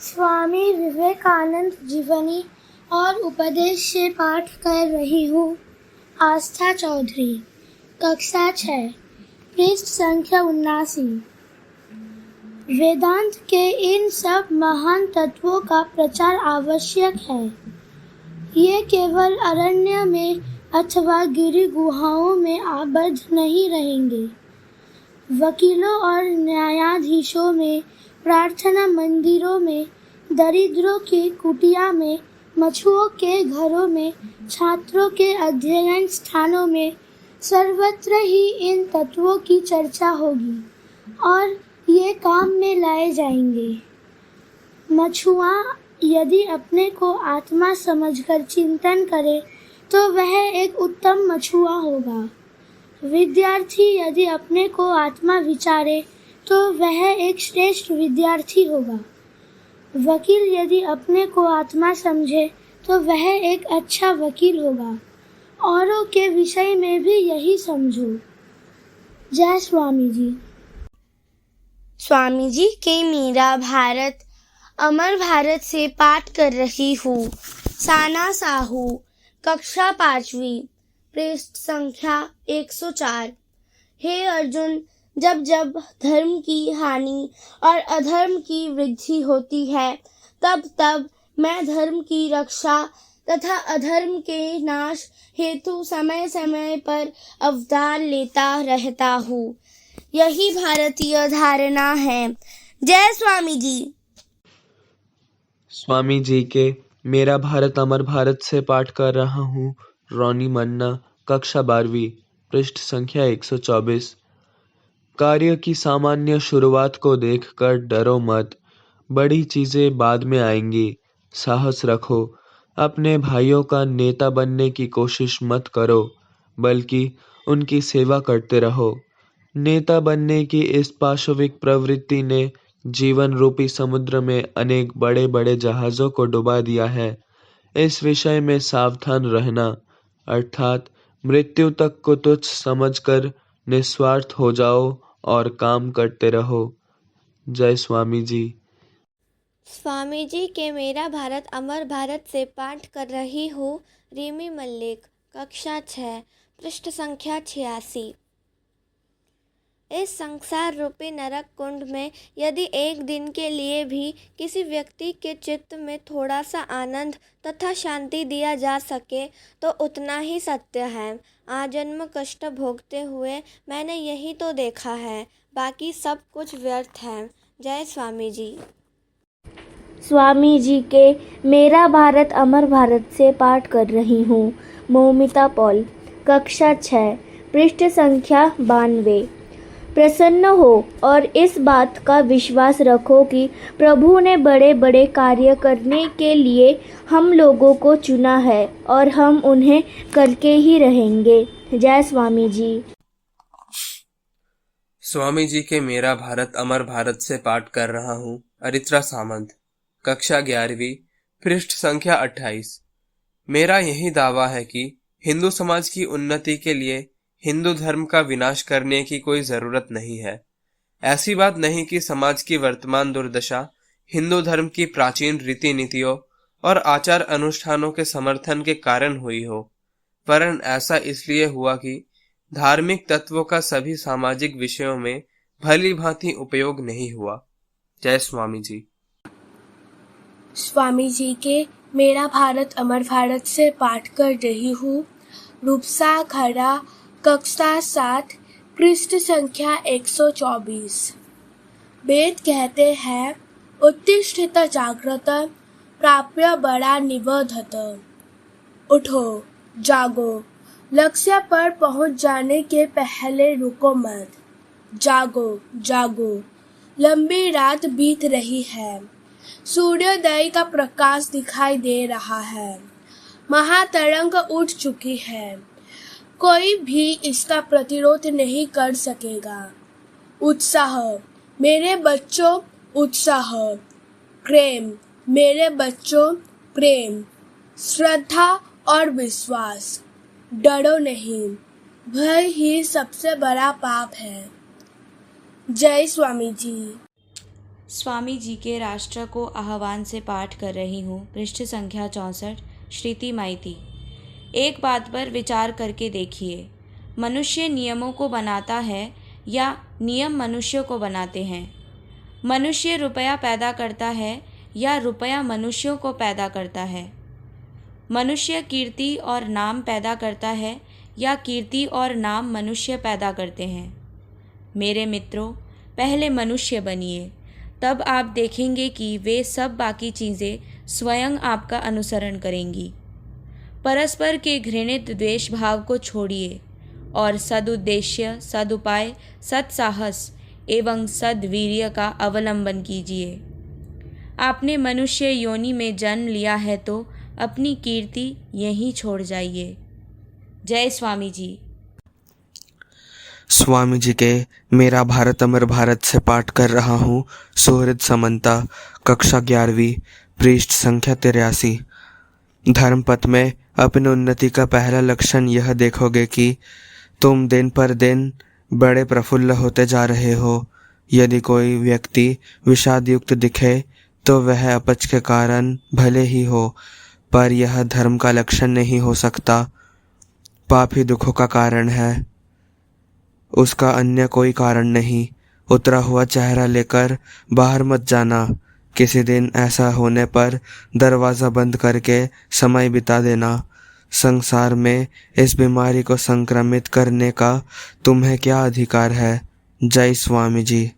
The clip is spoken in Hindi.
स्वामी विवेकानंद जीवनी और उपदेश से पाठ कर रही हूँ। आस्था चौधरी, कक्षा 6, पृष्ठ संख्या 79। वेदांत के इन सब महान तत्वों का प्रचार आवश्यक है। ये केवल अरण्य में अथवा गिरि गुहाओं में आबद्ध नहीं रहेंगे। वकीलों और न्यायाधीशों में, प्रार्थना मंदिरों में, दरिद्रों की कुटिया में, मछुओं के घरों में, छात्रों के अध्ययन स्थानों में, सर्वत्र ही इन तत्वों की चर्चा होगी और ये काम में लाए जाएंगे। मछुआ यदि अपने को आत्मा समझकर चिंतन करे तो वह एक उत्तम मछुआ होगा। विद्यार्थी यदि अपने को आत्मा विचारे तो वह एक श्रेष्ठ विद्यार्थी होगा। वकील यदि अपने को आत्मा समझे तो वह एक अच्छा वकील होगा। औरों के विषय में भी यही समझो। जय स्वामी जी। स्वामी जी के मेरा भारत अमर भारत से पाठ कर रही हूँ। साना साहू, कक्षा 5वीं, पृष्ठ संख्या 104। हे अर्जुन, जब जब धर्म की हानि और अधर्म की वृद्धि होती है तब तब मैं धर्म की रक्षा तथा अधर्म के नाश हेतु समय समय पर अवतार लेता रहता हूँ। यही भारतीय धारणा है। जय स्वामी जी। स्वामी जी के मेरा भारत अमर भारत से पाठ कर रहा हूँ। रोनी मन्ना, कक्षा 12वीं, पृष्ठ संख्या 124। कार्य की सामान्य शुरुआत को देखकर डरो मत, बड़ी चीजें बाद में आएंगी। साहस रखो, अपने भाइयों का नेता बनने की कोशिश मत करो, बल्कि उनकी सेवा करते रहो। नेता बनने की इस पाशविक प्रवृत्ति ने जीवन रूपी समुद्र में अनेक बड़े बड़े जहाजों को डुबा दिया है। इस विषय में सावधान रहना, अर्थात मृत्यु तक को तुच्छ समझकर निस्वार्थ हो जाओ और काम करते रहो। जय स्वामी जी। स्वामी जी के मेरा भारत अमर भारत से पाठ कर रही हूँ। रिमी मल्लिक, कक्षा 6, पृष्ठ संख्या 86। इस संसार रूपी नरक कुंड में यदि एक दिन के लिए भी किसी व्यक्ति के चित्त में थोड़ा सा आनंद तथा शांति दिया जा सके तो उतना ही सत्य है। आजन्म कष्ट भोगते हुए मैंने यही तो देखा है, बाकी सब कुछ व्यर्थ है। जय स्वामी जी। स्वामी जी के मेरा भारत अमर भारत से पाठ कर रही हूँ। मौमिता पॉल, कक्षा 6, पृष्ठ संख्या 92। प्रसन्न हो और इस बात का विश्वास रखो कि प्रभु ने बड़े बड़े कार्य करने के लिए हम लोगों को चुना है और हम उन्हें करके ही रहेंगे। जय स्वामी जी। स्वामी जी के मेरा भारत अमर भारत से पाठ कर रहा हूँ। अरित्रा सामंत, कक्षा 11वीं, पृष्ठ संख्या 28। मेरा यही दावा है कि हिंदू समाज की उन्नति के लिए हिंदू धर्म का विनाश करने की कोई जरूरत नहीं है। ऐसी बात नहीं कि समाज की वर्तमान दुर्दशा हिंदू धर्म की प्राचीन रीति नीतियों और आचार अनुष्ठानों के समर्थन के कारण हुई हो, वरन ऐसा इसलिए हुआ कि धार्मिक तत्वों का सभी सामाजिक विषयों में भली भांति उपयोग नहीं हुआ। जय स्वामी जी। स्वामी जी के मेरा भारत अमर भारत से पाठ कर रही हूँ। रूपसा खड़ा, कक्षा 7, पृष्ठ संख्या 124। वेद कहते हैं, उत्तिष्ठित जाग्रत प्राप्य बड़ा निबोधत। उठो, जागो, लक्ष्य पर पहुंच जाने के पहले रुको मत। जागो जागो, लंबी रात बीत रही है, सूर्योदय का प्रकाश दिखाई दे रहा है, महातरंग उठ चुकी है, कोई भी इसका प्रतिरोध नहीं कर सकेगा। उत्साह मेरे बच्चों, उत्साह, प्रेम मेरे बच्चों, प्रेम, श्रद्धा और विश्वास। डरो नहीं, भय ही सबसे बड़ा पाप है। जय स्वामी जी। स्वामी जी के राष्ट्र को आह्वान से पाठ कर रही हूँ। पृष्ठ संख्या 64। श्रीति माइती। एक बात पर विचार करके देखिए, मनुष्य नियमों को बनाता है या नियम मनुष्य को बनाते हैं? मनुष्य रुपया पैदा करता है या रुपया मनुष्यों को पैदा करता है? मनुष्य कीर्ति और नाम पैदा करता है या कीर्ति और नाम मनुष्य पैदा करते हैं? मेरे मित्रों, पहले मनुष्य बनिए, तब आप देखेंगे कि वे सब बाकी चीज़ें स्वयं आपका अनुसरण करेंगी। परस्पर के घृणित द्वेष भाव को छोड़िए और सदुद्देश्य, सदुपाय, सत्साहस एवं सद्वीर्य का अवलंबन कीजिए। आपने मनुष्य योनि में जन्म लिया है तो अपनी कीर्ति यहीं छोड़ जाइए। जय स्वामी जी। स्वामी जी के मेरा भारत अमर भारत से पाठ कर रहा हूँ। सुहृद समन्ता, कक्षा 11वीं, पृष्ठ संख्या 83। धर्म पथ में अपनी उन्नति का पहला लक्षण यह देखोगे कि तुम दिन पर दिन बड़े प्रफुल्ल होते जा रहे हो। यदि कोई व्यक्ति विषाद युक्त दिखे तो वह अपच के कारण भले ही हो, पर यह धर्म का लक्षण नहीं हो सकता। पाप ही दुखों का कारण है, उसका अन्य कोई कारण नहीं। उतरा हुआ चेहरा लेकर बाहर मत जाना। किसी दिन ऐसा होने पर दरवाज़ा बंद करके समय बिता देना। संसार में इस बीमारी को संक्रमित करने का तुम्हें क्या अधिकार है? जय स्वामी जी।